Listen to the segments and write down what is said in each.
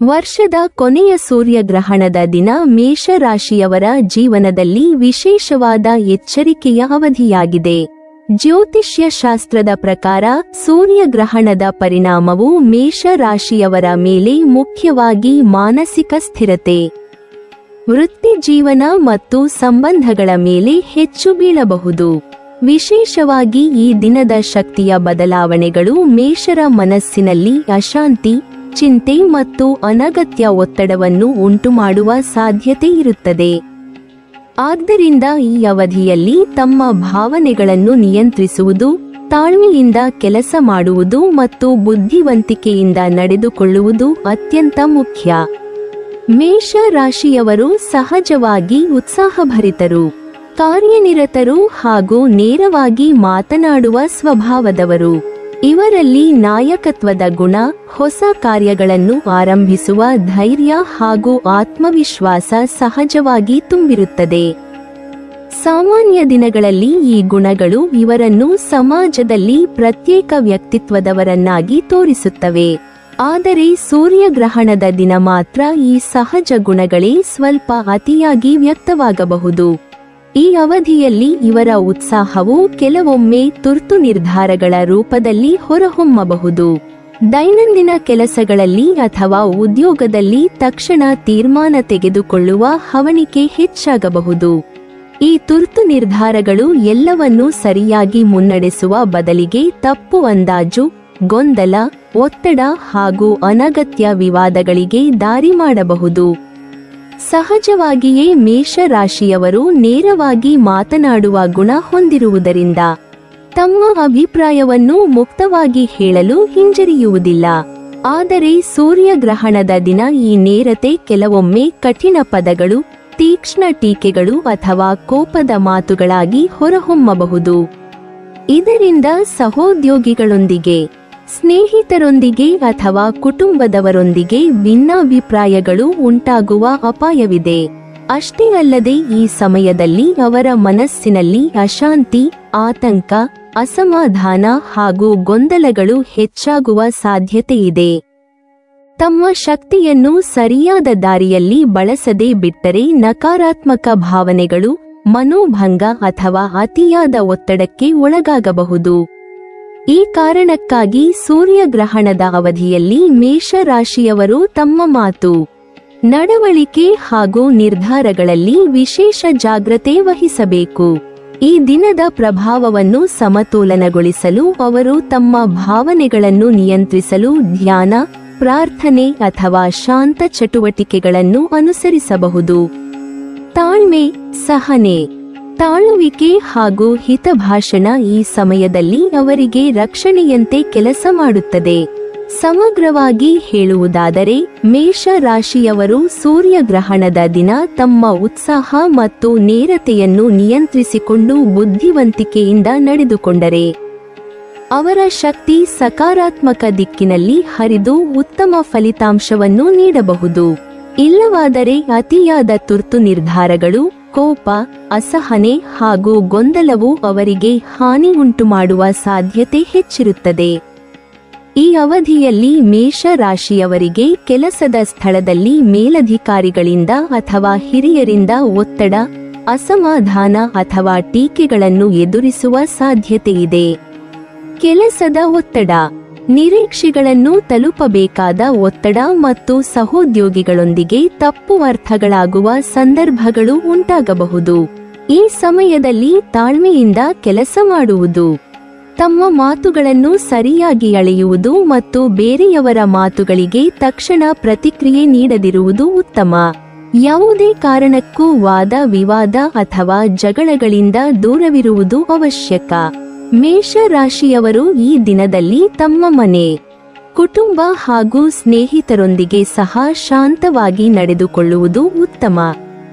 ವರ್ಷದ ಕೊನೆಯ ಸೂರ್ಯಗ್ರಹಣದ ದಿನ ಮೇಷರಾಶಿಯವರ ಜೀವನದಲ್ಲಿ ವಿಶೇಷವಾದ ಎಚ್ಚರಿಕೆಯ ಅವಧಿಯಾಗಿದೆ. ಜ್ಯೋತಿಷ್ಯ ಶಾಸ್ತ್ರದ ಪ್ರಕಾರ ಸೂರ್ಯಗ್ರಹಣದ ಪರಿಣಾಮವು ಮೇಷರಾಶಿಯವರ ಮೇಲೆ ಮುಖ್ಯವಾಗಿ ಮಾನಸಿಕ ಸ್ಥಿರತೆ, ವೃತ್ತಿ ಜೀವನ ಮತ್ತು ಸಂಬಂಧಗಳ ಮೇಲೆ ಹೆಚ್ಚು ಬೀಳಬಹುದು. ವಿಶೇಷವಾಗಿ ಈ ದಿನದ ಶಕ್ತಿಯ ಬದಲಾವಣೆಗಳು ಮೇಷರ ಮನಸ್ಸಿನಲ್ಲಿ ಅಶಾಂತಿ, ಚಿಂತೆ ಮತ್ತು ಅನಗತ್ಯ ಒತ್ತಡವನ್ನು ಉಂಟುಮಾಡುವ ಸಾಧ್ಯತೆ ಇರುತ್ತದೆ. ಆದ್ದರಿಂದ ಈ ಅವಧಿಯಲ್ಲಿ ತಮ್ಮ ಭಾವನೆಗಳನ್ನು ನಿಯಂತ್ರಿಸುವುದು, ತಾಳ್ಮೆಯಿಂದ ಕೆಲಸ ಮಾಡುವುದು ಮತ್ತು ಬುದ್ಧಿವಂತಿಕೆಯಿಂದ ನಡೆದುಕೊಳ್ಳುವುದು ಅತ್ಯಂತ ಮುಖ್ಯ. ಮೇಷ ರಾಶಿಯವರು ಸಹಜವಾಗಿ ಉತ್ಸಾಹಭರಿತರು, ಕಾರ್ಯನಿರತರು ಹಾಗೂ ನೇರವಾಗಿ ಮಾತನಾಡುವ ಸ್ವಭಾವದವರು. ಇವರಲ್ಲಿ ನಾಯಕತ್ವದ ಗುಣ, ಹೊಸ ಕಾರ್ಯಗಳನ್ನು ಆರಂಭಿಸುವ ಧೈರ್ಯ ಹಾಗೂ ಆತ್ಮವಿಶ್ವಾಸ ಸಹಜವಾಗಿ ತುಂಬಿರುತ್ತದೆ. ಸಾಮಾನ್ಯ ದಿನಗಳಲ್ಲಿ ಈ ಗುಣಗಳು ಇವರನ್ನು ಸಮಾಜದಲ್ಲಿ ಪ್ರತ್ಯೇಕ ವ್ಯಕ್ತಿತ್ವದವರನ್ನಾಗಿ ತೋರಿಸುತ್ತವೆ. ಆದರೆ ಸೂರ್ಯಗ್ರಹಣದ ದಿನ ಮಾತ್ರ ಈ ಸಹಜ ಗುಣಗಳೇ ಸ್ವಲ್ಪ ಅತಿಯಾಗಿ ವ್ಯಕ್ತವಾಗಬಹುದು. ಈ ಅವಧಿಯಲ್ಲಿ ಇವರ ಉತ್ಸಾಹವು ಕೆಲವೊಮ್ಮೆ ತುರ್ತು ನಿರ್ಧಾರಗಳ ರೂಪದಲ್ಲಿ ಹೊರಹೊಮ್ಮಬಹುದು. ದೈನಂದಿನ ಕೆಲಸಗಳಲ್ಲಿ ಅಥವಾ ಉದ್ಯೋಗದಲ್ಲಿ ತಕ್ಷಣ ತೀರ್ಮಾನ ತೆಗೆದುಕೊಳ್ಳುವ ಹವಣಿಕೆ ಹೆಚ್ಚಾಗಬಹುದು. ಈ ತುರ್ತು ನಿರ್ಧಾರಗಳು ಎಲ್ಲವನ್ನೂ ಸರಿಯಾಗಿ ಮುನ್ನಡೆಸುವ ಬದಲಿಗೆ ತಪ್ಪು ಅಂದಾಜು, ಗೊಂದಲ, ಒತ್ತಡ ಹಾಗೂ ಅನಗತ್ಯ ವಿವಾದಗಳಿಗೆ ದಾರಿ ಮಾಡಬಹುದು. ಸಹಜವಾಗಿಯೇ ಮೇಷರಾಶಿಯವರು ನೇರವಾಗಿ ಮಾತನಾಡುವ ಗುಣ ಹೊಂದಿರುವುದರಿಂದ ತಮ್ಮ ಅಭಿಪ್ರಾಯವನ್ನು ಮುಕ್ತವಾಗಿ ಹೇಳಲು ಹಿಂಜರಿಯುವುದಿಲ್ಲ. ಆದರೆ ಸೂರ್ಯಗ್ರಹಣದ ದಿನ ಈ ನೇರತೆ ಕೆಲವೊಮ್ಮೆ ಕಠಿಣ ಪದಗಳು, ತೀಕ್ಷ್ಣ ಟೀಕೆಗಳು ಅಥವಾ ಕೋಪದ ಮಾತುಗಳಾಗಿ ಹೊರಹೊಮ್ಮಬಹುದು. ಇದರಿಂದ ಸಹೋದ್ಯೋಗಿಗಳೊಂದಿಗೆ, ಸ್ನೇಹಿತರೊಂದಿಗೆ ಅಥವಾ ಕುಟುಂಬದವರೊಂದಿಗೆ ಭಿನ್ನಾಭಿಪ್ರಾಯಗಳು ಉಂಟಾಗುವ ಅಪಾಯವಿದೆ. ಅಷ್ಟೇ ಅಲ್ಲದೆ ಈ ಸಮಯದಲ್ಲಿ ಅವರ ಮನಸ್ಸಿನಲ್ಲಿ ಅಶಾಂತಿ, ಆತಂಕ, ಅಸಮಾಧಾನ ಹಾಗೂ ಗೊಂದಲಗಳು ಹೆಚ್ಚಾಗುವ ಸಾಧ್ಯತೆಯಿದೆ. ತಮ್ಮ ಶಕ್ತಿಯನ್ನು ಸರಿಯಾದ ದಾರಿಯಲ್ಲಿ ಬಳಸದೆ ಬಿಟ್ಟರೆ ನಕಾರಾತ್ಮಕ ಭಾವನೆಗಳು, ಮನೋಭಂಗ ಅಥವಾ ಅತಿಯಾದ ಒತ್ತಡಕ್ಕೆ ಒಳಗಾಗಬಹುದು. ಈ ಕಾರಣಕ್ಕಾಗಿ ಸೂರ್ಯಗ್ರಹಣದ ಅವಧಿಯಲ್ಲಿ ಮೇಷರಾಶಿಯವರು ತಮ್ಮ ಮಾತು, ನಡವಳಿಕೆ ಹಾಗೂ ನಿರ್ಧಾರಗಳಲ್ಲಿ ವಿಶೇಷ ಜಾಗ್ರತೆ ವಹಿಸಬೇಕು. ಈ ದಿನದ ಪ್ರಭಾವವನ್ನು ಸಮತೋಲನಗೊಳಿಸಲು ಅವರು ತಮ್ಮ ಭಾವನೆಗಳನ್ನು ನಿಯಂತ್ರಿಸಲು ಧ್ಯಾನ, ಪ್ರಾರ್ಥನೆ ಅಥವಾ ಶಾಂತ ಚಟುವಟಿಕೆಗಳನ್ನು ಅನುಸರಿಸಬಹುದು. ತಾಳ್ಮೆ, ಸಹನೆ, ತಾಳುವಿಕೆ ಹಾಗೂ ಹಿತಭಾಷಣ ಈ ಸಮಯದಲ್ಲಿ ಅವರಿಗೆ ರಕ್ಷಣೆಯಂತೆ ಕೆಲಸ ಮಾಡುತ್ತದೆ. ಸಮಗ್ರವಾಗಿ ಹೇಳುವುದಾದರೆ ಮೇಷ ರಾಶಿಯವರು ಸೂರ್ಯಗ್ರಹಣದ ದಿನ ತಮ್ಮ ಉತ್ಸಾಹ ಮತ್ತು ನೇರತೆಯನ್ನು ನಿಯಂತ್ರಿಸಿಕೊಂಡು ಬುದ್ಧಿವಂತಿಕೆಯಿಂದ ನಡೆದುಕೊಂಡರೆ ಅವರ ಶಕ್ತಿ ಸಕಾರಾತ್ಮಕ ದಿಕ್ಕಿನಲ್ಲಿ ಹರಿದು ಉತ್ತಮ ಫಲಿತಾಂಶವನ್ನು ನೀಡಬಹುದು. ಇಲ್ಲವಾದರೆ ಅತಿಯಾದ ತುರ್ತು ನಿರ್ಧಾರಗಳು, ಕೋಪ, ಅಸಹನೆ ಹಾಗೂ ಗೊಂದಲವು ಅವರಿಗೆ ಹಾನಿ ಉಂಟುಮಾಡುವ ಸಾಧ್ಯತೆ ಹೆಚ್ಚಿರುತ್ತದೆ. ಈ ಅವಧಿಯಲ್ಲಿ ಮೇಷ ರಾಶಿಯವರಿಗೆ ಕೆಲಸದ ಸ್ಥಳದಲ್ಲಿ ಮೇಲಧಿಕಾರಿಗಳಿಂದ ಅಥವಾ ಹಿರಿಯರಿಂದ ಒತ್ತಡ, ಅಸಮಾಧಾನ ಅಥವಾ ಟೀಕೆಗಳನ್ನು ಎದುರಿಸುವ ಸಾಧ್ಯತೆಯಿದೆ. ಕೆಲಸದ ಒತ್ತಡ, ನಿರೀಕ್ಷೆಗಳನ್ನು ತಲುಪಬೇಕಾದ ಒತ್ತಡ ಮತ್ತು ಸಹೋದ್ಯೋಗಿಗಳೊಂದಿಗೆ ತಪ್ಪು ಅರ್ಥಗಳಾಗುವ ಸಂದರ್ಭಗಳು ಉಂಟಾಗಬಹುದು. ಈ ಸಮಯದಲ್ಲಿ ತಾಳ್ಮೆಯಿಂದ ಕೆಲಸ ಮಾಡುವುದು, ತಮ್ಮ ಮಾತುಗಳನ್ನು ಸರಿಯಾಗಿ ಅಳೆಯುವುದು ಮತ್ತು ಬೇರೆಯವರ ಮಾತುಗಳಿಗೆ ತಕ್ಷಣ ಪ್ರತಿಕ್ರಿಯೆ ನೀಡದಿರುವುದು ಉತ್ತಮ. ಯಾವುದೇ ಕಾರಣಕ್ಕೂ ವಾದ ವಿವಾದ ಅಥವಾ ಜಗಳಗಳಿಂದ ದೂರವಿರುವುದು ಅವಶ್ಯಕ. ಮೇಷ ರಾಶಿಯವರು ಈ ದಿನದಲ್ಲಿ ತಮ್ಮ ಮನೆ, ಕುಟುಂಬ ಹಾಗೂ ಸ್ನೇಹಿತರೊಂದಿಗೆ ಸಹ ಶಾಂತವಾಗಿ ನಡೆದುಕೊಳ್ಳುವುದು ಉತ್ತಮ.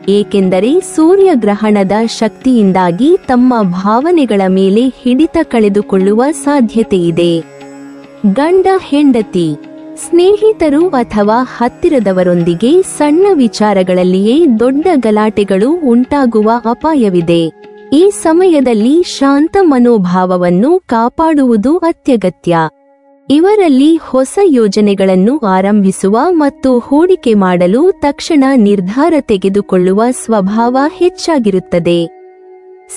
ಏಕೆಂದರೆ ಸೂರ್ಯಗ್ರಹಣದ ಶಕ್ತಿಯಿಂದಾಗಿ ತಮ್ಮ ಭಾವನೆಗಳ ಮೇಲೆ ಹಿಡಿತ ಕಳೆದುಕೊಳ್ಳುವ ಸಾಧ್ಯತೆಯಿದೆ. ಗಂಡ ಹೆಂಡತಿ, ಸ್ನೇಹಿತರು ಅಥವಾ ಹತ್ತಿರದವರೊಂದಿಗೆ ಸಣ್ಣ ವಿಚಾರಗಳಲ್ಲಿಯೇ ದೊಡ್ಡ ಗಲಾಟೆಗಳು ಉಂಟಾಗುವ ಅಪಾಯವಿದೆ. ಈ ಸಮಯದಲ್ಲಿ ಶಾಂತ ಮನೋಭಾವವನ್ನು ಕಾಪಾಡುವುದು ಅತ್ಯಗತ್ಯ. ಇವರಲ್ಲಿ ಹೊಸ ಯೋಜನೆಗಳನ್ನು ಆರಂಭಿಸುವ ಮತ್ತು ಹೂಡಿಕೆ ಮಾಡಲು ತಕ್ಷಣ ನಿರ್ಧಾರ ತೆಗೆದುಕೊಳ್ಳುವ ಸ್ವಭಾವ ಹೆಚ್ಚಾಗಿರುತ್ತದೆ.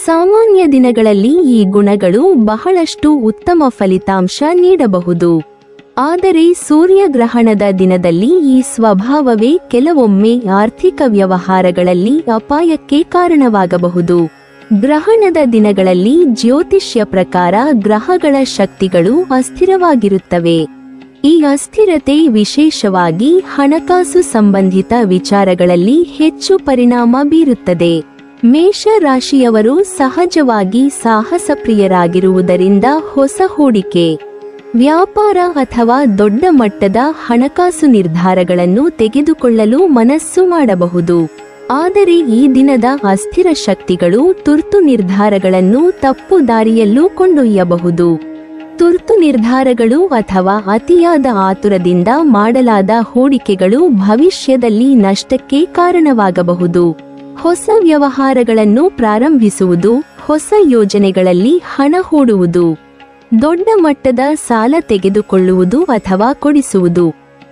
ಸಾಮಾನ್ಯ ದಿನಗಳಲ್ಲಿ ಈ ಗುಣಗಳು ಬಹಳಷ್ಟು ಉತ್ತಮ ಫಲಿತಾಂಶ ನೀಡಬಹುದು. ಆದರೆ ಸೂರ್ಯಗ್ರಹಣದ ದಿನದಲ್ಲಿ ಈ ಸ್ವಭಾವವೇ ಕೆಲವೊಮ್ಮೆ ಆರ್ಥಿಕ ವ್ಯವಹಾರಗಳಲ್ಲಿ ಅಪಾಯಕ್ಕೆ ಕಾರಣವಾಗಬಹುದು. ಗ್ರಹಣದ ದಿನಗಳಲ್ಲಿ ಜ್ಯೋತಿಷ್ಯ ಪ್ರಕಾರ ಗ್ರಹಗಳ ಶಕ್ತಿಗಳು ಅಸ್ಥಿರವಾಗಿರುತ್ತವೆ. ಈ ಅಸ್ಥಿರತೆ ವಿಶೇಷವಾಗಿ ಹಣಕಾಸು ಸಂಬಂಧಿತ ವಿಚಾರಗಳಲ್ಲಿ ಹೆಚ್ಚು ಪರಿಣಾಮ ಬೀರುತ್ತದೆ. ಮೇಷ ರಾಶಿಯವರು ಸಹಜವಾಗಿ ಸಾಹಸಪ್ರಿಯರಾಗಿರುವುದರಿಂದ ಹೊಸ ಹೂಡಿಕೆ, ವ್ಯಾಪಾರ ಅಥವಾ ದೊಡ್ಡ ಮಟ್ಟದ ಹಣಕಾಸು ನಿರ್ಧಾರಗಳನ್ನು ತೆಗೆದುಕೊಳ್ಳಲು ಮನಸ್ಸು ಮಾಡಬಹುದು. ಆದರೆ ಈ ದಿನದ ಅಸ್ಥಿರ ಶಕ್ತಿಗಳು ತುರ್ತು ನಿರ್ಧಾರಗಳನ್ನು ತಪ್ಪು ದಾರಿಯಲ್ಲೂ ಕೊಂಡೊಯ್ಯಬಹುದು. ತುರ್ತು ನಿರ್ಧಾರಗಳು ಅಥವಾ ಅತಿಯಾದ ಆತುರದಿಂದ ಮಾಡಲಾದ ಹೂಡಿಕೆಗಳು ಭವಿಷ್ಯದಲ್ಲಿ ನಷ್ಟಕ್ಕೆ ಕಾರಣವಾಗಬಹುದು. ಹೊಸ ವ್ಯವಹಾರಗಳನ್ನು ಪ್ರಾರಂಭಿಸುವುದು, ಹೊಸ ಯೋಜನೆಗಳಲ್ಲಿ ಹಣ ಹೂಡುವುದು, ದೊಡ್ಡ ಮಟ್ಟದ ಸಾಲ ತೆಗೆದುಕೊಳ್ಳುವುದು ಅಥವಾ ಕೊಡಿಸುವುದು,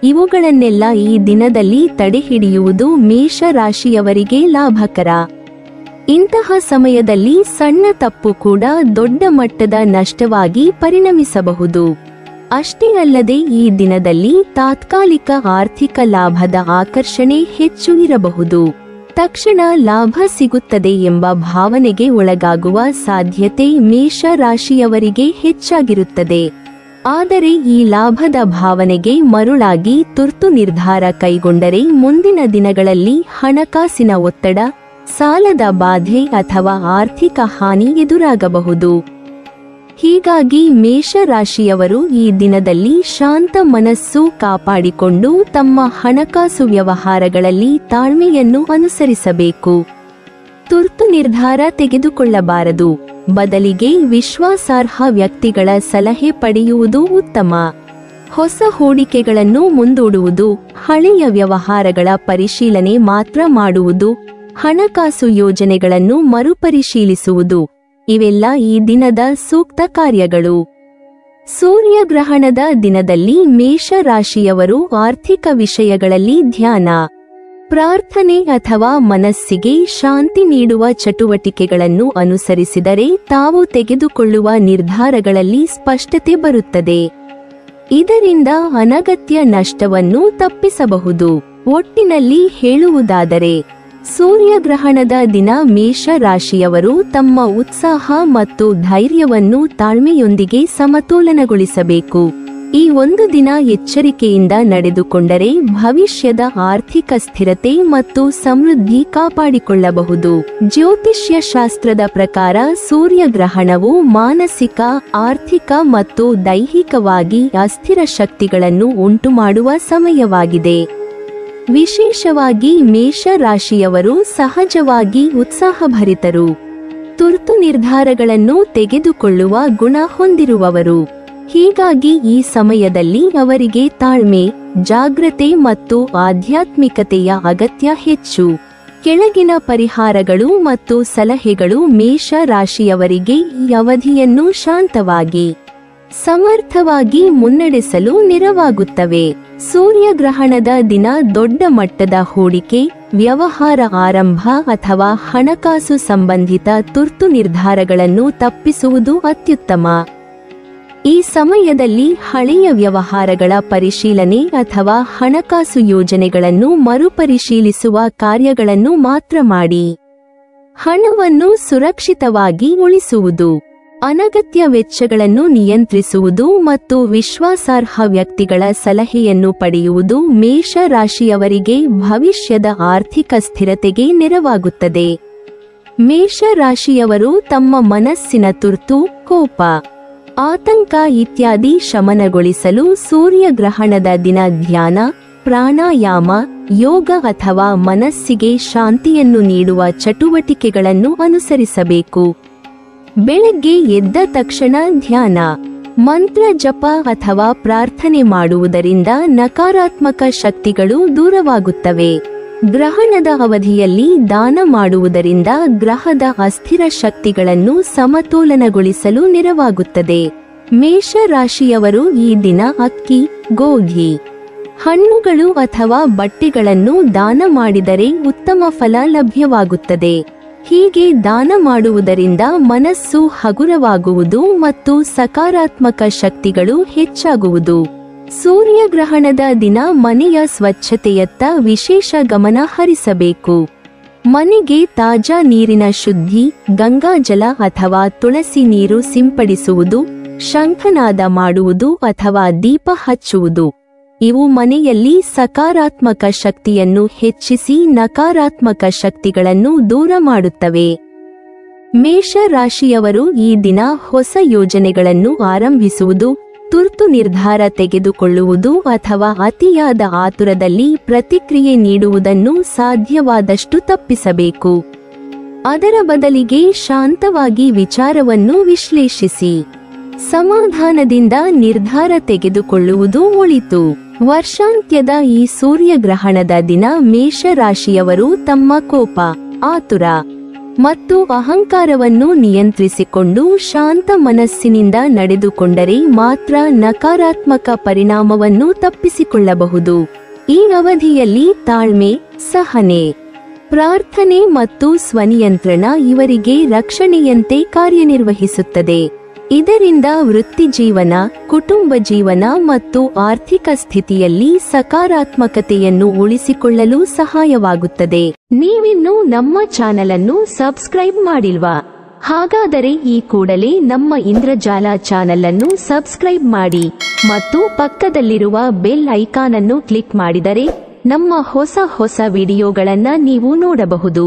ಇವುಗಳನ್ನೆಲ್ಲ ಈ ದಿನದಲ್ಲಿ ತಡೆಹಿಡಿಯುವುದು ಮೇಷ ರಾಶಿಯವರಿಗೆ ಲಾಭಕರ. ಇಂತಹ ಸಮಯದಲ್ಲಿ ಸಣ್ಣ ತಪ್ಪು ಕೂಡ ದೊಡ್ಡ ಮಟ್ಟದ ನಷ್ಟವಾಗಿ ಪರಿಣಮಿಸಬಹುದು. ಅಷ್ಟೇ ಅಲ್ಲದೆ ಈ ದಿನದಲ್ಲಿ ತಾತ್ಕಾಲಿಕ ಆರ್ಥಿಕ ಲಾಭದ ಆಕರ್ಷಣೆ ಹೆಚ್ಚು ಇರಬಹುದು. ತಕ್ಷಣ ಲಾಭ ಸಿಗುತ್ತದೆ ಎಂಬ ಭಾವನೆಗೆ ಒಳಗಾಗುವ ಸಾಧ್ಯತೆ ಮೇಷ ರಾಶಿಯವರಿಗೆ ಹೆಚ್ಚಾಗಿರುತ್ತದೆ. ಆದರೆ ಈ ಲಾಭದ ಭಾವನೆಗೆ ಮರುಳಾಗಿ ತುರ್ತು ನಿರ್ಧಾರ ಕೈಗೊಂಡರೆ ಮುಂದಿನ ದಿನಗಳಲ್ಲಿ ಹಣಕಾಸಿನ ಒತ್ತಡ, ಸಾಲದ ಬಾಧೆ ಅಥವಾ ಆರ್ಥಿಕ ಹಾನಿ ಎದುರಾಗಬಹುದು. ಹೀಗಾಗಿ ಮೇಷ ರಾಶಿಯವರು ಈ ದಿನದಲ್ಲಿ ಶಾಂತ ಮನಸ್ಸು ಕಾಪಾಡಿಕೊಂಡು ತಮ್ಮ ಹಣಕಾಸು ವ್ಯವಹಾರಗಳಲ್ಲಿ ತಾಳ್ಮೆಯನ್ನು ಅನುಸರಿಸಬೇಕು. ತುರ್ತು ನಿರ್ಧಾರ ತೆಗೆದುಕೊಳ್ಳಬಾರದು. ಬದಲಿಗೆ ವಿಶ್ವಾಸಾರ್ಹ ವ್ಯಕ್ತಿಗಳ ಸಲಹೆ ಪಡೆಯುವುದು ಉತ್ತಮ. ಹೊಸ ಹೂಡಿಕೆಗಳನ್ನು ಮುಂದೂಡುವುದು, ಹಳೆಯ ವ್ಯವಹಾರಗಳ ಪರಿಶೀಲನೆ ಮಾತ್ರ ಮಾಡುವುದು, ಹಣಕಾಸು ಯೋಜನೆಗಳನ್ನು ಮರುಪರಿಶೀಲಿಸುವುದು, ಇವೆಲ್ಲ ಈ ದಿನದ ಸೂಕ್ತ ಕಾರ್ಯಗಳು. ಸೂರ್ಯಗ್ರಹಣದ ದಿನದಲ್ಲಿ ಮೇಷ ರಾಶಿಯವರು ಆರ್ಥಿಕ ವಿಷಯಗಳಲ್ಲಿ ಧ್ಯಾನ, ಪ್ರಾರ್ಥನೆ ಅಥವಾ ಮನಸ್ಸಿಗೆ ಶಾಂತಿ ನೀಡುವ ಚಟುವಟಿಕೆಗಳನ್ನು ಅನುಸರಿಸಿದರೆ ತಾವು ತೆಗೆದುಕೊಳ್ಳುವ ನಿರ್ಧಾರಗಳಲ್ಲಿ ಸ್ಪಷ್ಟತೆ ಬರುತ್ತದೆ. ಇದರಿಂದ ಅನಗತ್ಯ ನಷ್ಟವನ್ನು ತಪ್ಪಿಸಬಹುದು. ಒಟ್ಟಿನಲ್ಲಿ ಹೇಳುವುದಾದರೆ, ಸೂರ್ಯಗ್ರಹಣದ ದಿನ ಮೇಷ ರಾಶಿಯವರು ತಮ್ಮ ಉತ್ಸಾಹ ಮತ್ತು ಧೈರ್ಯವನ್ನು ತಾಳ್ಮೆಯೊಂದಿಗೆ ಸಮತೋಲನಗೊಳಿಸಬೇಕು. ಈ ಒಂದು ದಿನ ಎಚ್ಚರಿಕೆಯಿಂದ ನಡೆದುಕೊಂಡರೆ ಭವಿಷ್ಯದ ಆರ್ಥಿಕ ಸ್ಥಿರತೆ ಮತ್ತು ಸಮೃದ್ಧಿ ಕಾಪಾಡಿಕೊಳ್ಳಬಹುದು. ಜ್ಯೋತಿಷ್ಯ ಶಾಸ್ತ್ರದ ಪ್ರಕಾರ ಸೂರ್ಯಗ್ರಹಣವು ಮಾನಸಿಕ, ಆರ್ಥಿಕ ಮತ್ತು ದೈಹಿಕವಾಗಿ ಅಸ್ಥಿರ ಶಕ್ತಿಗಳನ್ನು ಉಂಟುಮಾಡುವ ಸಮಯವಾಗಿದೆ. ವಿಶೇಷವಾಗಿ ಮೇಷ ರಾಶಿಯವರು ಸಹಜವಾಗಿ ಉತ್ಸಾಹಭರಿತರು, ತುರ್ತು ನಿರ್ಧಾರಗಳನ್ನು ತೆಗೆದುಕೊಳ್ಳುವ ಗುಣ ಹೊಂದಿರುವವರು. ಹೀಗಾಗಿ ಈ ಸಮಯದಲ್ಲಿ ಅವರಿಗೆ ತಾಳ್ಮೆ, ಜಾಗ್ರತೆ ಮತ್ತು ಆಧ್ಯಾತ್ಮಿಕತೆಯ ಅಗತ್ಯ ಹೆಚ್ಚು. ಕೆಳಗಿನ ಪರಿಹಾರಗಳು ಮತ್ತು ಸಲಹೆಗಳು ಮೇಷ ರಾಶಿಯವರಿಗೆ ಈ ಅವಧಿಯನ್ನು ಶಾಂತವಾಗಿ, ಸಮರ್ಥವಾಗಿ ಮುನ್ನಡೆಸಲು ನೆರವಾಗುತ್ತವೆ. ಸೂರ್ಯಗ್ರಹಣದ ದಿನ ದೊಡ್ಡ ಮಟ್ಟದ ಹೂಡಿಕೆ, ವ್ಯವಹಾರ ಆರಂಭ ಅಥವಾ ಹಣಕಾಸು ಸಂಬಂಧಿತ ತುರ್ತು ನಿರ್ಧಾರಗಳನ್ನು ತಪ್ಪಿಸುವುದು ಅತ್ಯುತ್ತಮ. ಈ ಸಮಯದಲ್ಲಿ ಹಳೆಯ ವ್ಯವಹಾರಗಳ ಪರಿಶೀಲನೆ ಅಥವಾ ಹಣಕಾಸು ಯೋಜನೆಗಳನ್ನು ಮರುಪರಿಶೀಲಿಸುವ ಕಾರ್ಯಗಳನ್ನು ಮಾತ್ರ ಮಾಡಿ. ಹಣವನ್ನು ಸುರಕ್ಷಿತವಾಗಿ ಉಳಿಸುವುದು, ಅನಗತ್ಯ ವೆಚ್ಚಗಳನ್ನು ನಿಯಂತ್ರಿಸುವುದು ಮತ್ತು ವಿಶ್ವಾಸಾರ್ಹ ವ್ಯಕ್ತಿಗಳ ಸಲಹೆಯನ್ನು ಪಡೆಯುವುದು ಮೇಷ ರಾಶಿಯವರಿಗೆ ಭವಿಷ್ಯದ ಆರ್ಥಿಕ ಸ್ಥಿರತೆಗೆ ನೆರವಾಗುತ್ತದೆ. ಮೇಷ ರಾಶಿಯವರು ತಮ್ಮ ಮನಸ್ಸಿನ ತುರ್ತು, ಕೋಪ, ಆತಂಕ ಇತ್ಯಾದಿ ಶಮನಗೊಳಿಸಲು ಸೂರ್ಯಗ್ರಹಣದ ದಿನ ಧ್ಯಾನ, ಪ್ರಾಣಾಯಾಮ, ಯೋಗ ಅಥವಾ ಮನಸ್ಸಿಗೆ ಶಾಂತಿಯನ್ನು ನೀಡುವ ಚಟುವಟಿಕೆಗಳನ್ನು ಅನುಸರಿಸಬೇಕು. ಬೆಳಗ್ಗೆ ಎದ್ದ ತಕ್ಷಣ ಧ್ಯಾನ, ಮಂತ್ರ ಜಪ ಅಥವಾ ಪ್ರಾರ್ಥನೆ ಮಾಡುವುದರಿಂದ ನಕಾರಾತ್ಮಕ ಶಕ್ತಿಗಳು ದೂರವಾಗುತ್ತವೆ. ಗ್ರಹಣದ ಅವಧಿಯಲ್ಲಿ ದಾನ ಮಾಡುವುದರಿಂದ ಗ್ರಹದ ಅಸ್ಥಿರ ಶಕ್ತಿಗಳನ್ನು ಸಮತೋಲನಗೊಳಿಸಲು ನೆರವಾಗುತ್ತದೆ. ಮೇಷ ರಾಶಿಯವರು ಈ ದಿನ ಅಕ್ಕಿ, ಗೋಧಿ, ಹಣ್ಣುಗಳು ಅಥವಾ ಬಟ್ಟೆಗಳನ್ನು ದಾನ ಮಾಡಿದರೆ ಉತ್ತಮ ಫಲ ಲಭ್ಯವಾಗುತ್ತದೆ. ಹೀಗೆ ದಾನ ಮಾಡುವುದರಿಂದ ಮನಸ್ಸು ಹಗುರವಾಗುವುದು ಮತ್ತು ಸಕಾರಾತ್ಮಕ ಶಕ್ತಿಗಳು ಹೆಚ್ಚಾಗುವುದು. ಸೂರ್ಯಗ್ರಹಣದ ದಿನ ಮನೆಯ ಸ್ವಚ್ಛತೆಯತ್ತ ವಿಶೇಷ ಗಮನ ಹರಿಸಬೇಕು. ಮನೆಗೆ ತಾಜಾ ನೀರಿನ ಶುದ್ಧಿ, ಗಂಗಾಜಲ ಅಥವಾ ತುಳಸಿ ನೀರು ಸಿಂಪಡಿಸುವುದು, ಶಂಖನಾದ ಮಾಡುವುದು ಅಥವಾ ದೀಪ ಹಚ್ಚುವುದು ಇವು ಮನೆಯಲ್ಲಿ ಸಕಾರಾತ್ಮಕ ಶಕ್ತಿಯನ್ನು ಹೆಚ್ಚಿಸಿ ನಕಾರಾತ್ಮಕ ಶಕ್ತಿಗಳನ್ನು ದೂರ ಮಾಡುತ್ತವೆ. ಮೇಷ ರಾಶಿಯವರು ಈ ದಿನ ಹೊಸ ಯೋಜನೆಗಳನ್ನು ಆರಂಭಿಸುವುದು, ತುರ್ತು ನಿರ್ಧಾರ ತೆಗೆದುಕೊಳ್ಳುವುದು ಅಥವಾ ಅತಿಯಾದ ಆತುರದಲ್ಲಿ ಪ್ರತಿಕ್ರಿಯೆ ನೀಡುವುದನ್ನು ಸಾಧ್ಯವಾದಷ್ಟು ತಪ್ಪಿಸಬೇಕು. ಅದರ ಬದಲಿಗೆ ಶಾಂತವಾಗಿ ವಿಚಾರವನ್ನು ವಿಶ್ಲೇಷಿಸಿ ಸಮಾಧಾನದಿಂದ ನಿರ್ಧಾರ ತೆಗೆದುಕೊಳ್ಳುವುದು ಒಳಿತು. ವರ್ಷಾಂತ್ಯದ ಈ ಸೂರ್ಯಗ್ರಹಣದ ದಿನ ಮೇಷ ರಾಶಿಯವರು ತಮ್ಮ ಕೋಪ, ಆತುರ ಮತ್ತು ಅಹಂಕಾರವನ್ನು ನಿಯಂತ್ರಿಸಿಕೊಂಡು ಶಾಂತ ಮನಸ್ಸಿನಿಂದ ನಡೆದುಕೊಂಡರೆ ಮಾತ್ರ ನಕಾರಾತ್ಮಕ ಪರಿಣಾಮವನ್ನು ತಪ್ಪಿಸಿಕೊಳ್ಳಬಹುದು. ಈ ಅವಧಿಯಲ್ಲಿ ತಾಳ್ಮೆ, ಸಹನೆ, ಪ್ರಾರ್ಥನೆ ಮತ್ತು ಸ್ವನಿಯಂತ್ರಣ ಇವರಿಗೆ ರಕ್ಷಣೆಯಂತೆ ಕಾರ್ಯನಿರ್ವಹಿಸುತ್ತದೆ. ಇದರಿಂದ ವೃತ್ತಿಜೀವನ, ಕುಟುಂಬ ಜೀವನ ಮತ್ತು ಆರ್ಥಿಕ ಸ್ಥಿತಿಯಲ್ಲಿ ಸಕಾರಾತ್ಮಕತೆಯನ್ನು ಉಳಿಸಿಕೊಳ್ಳಲು ಸಹಾಯವಾಗುತ್ತದೆ. ನೀವಿನ್ನೂ ನಮ್ಮ ಚಾನೆಲ್ ಅನ್ನು ಸಬ್ಸ್ಕ್ರೈಬ್ ಮಾಡಿಲ್ವಾ? ಹಾಗಾದರೆ ಈ ಕೂಡಲೇ ನಮ್ಮ ಇಂದ್ರಜಾಲ ಚಾನೆಲ್ ಅನ್ನು ಸಬ್ಸ್ಕ್ರೈಬ್ ಮಾಡಿ ಮತ್ತು ಪಕ್ಕದಲ್ಲಿರುವ ಬೆಲ್ ಐಕಾನ್ ಅನ್ನು ಕ್ಲಿಕ್ ಮಾಡಿದರೆ ನಮ್ಮ ಹೊಸ ವಿಡಿಯೋಗಳನ್ನು ನೀವು ನೋಡಬಹುದು.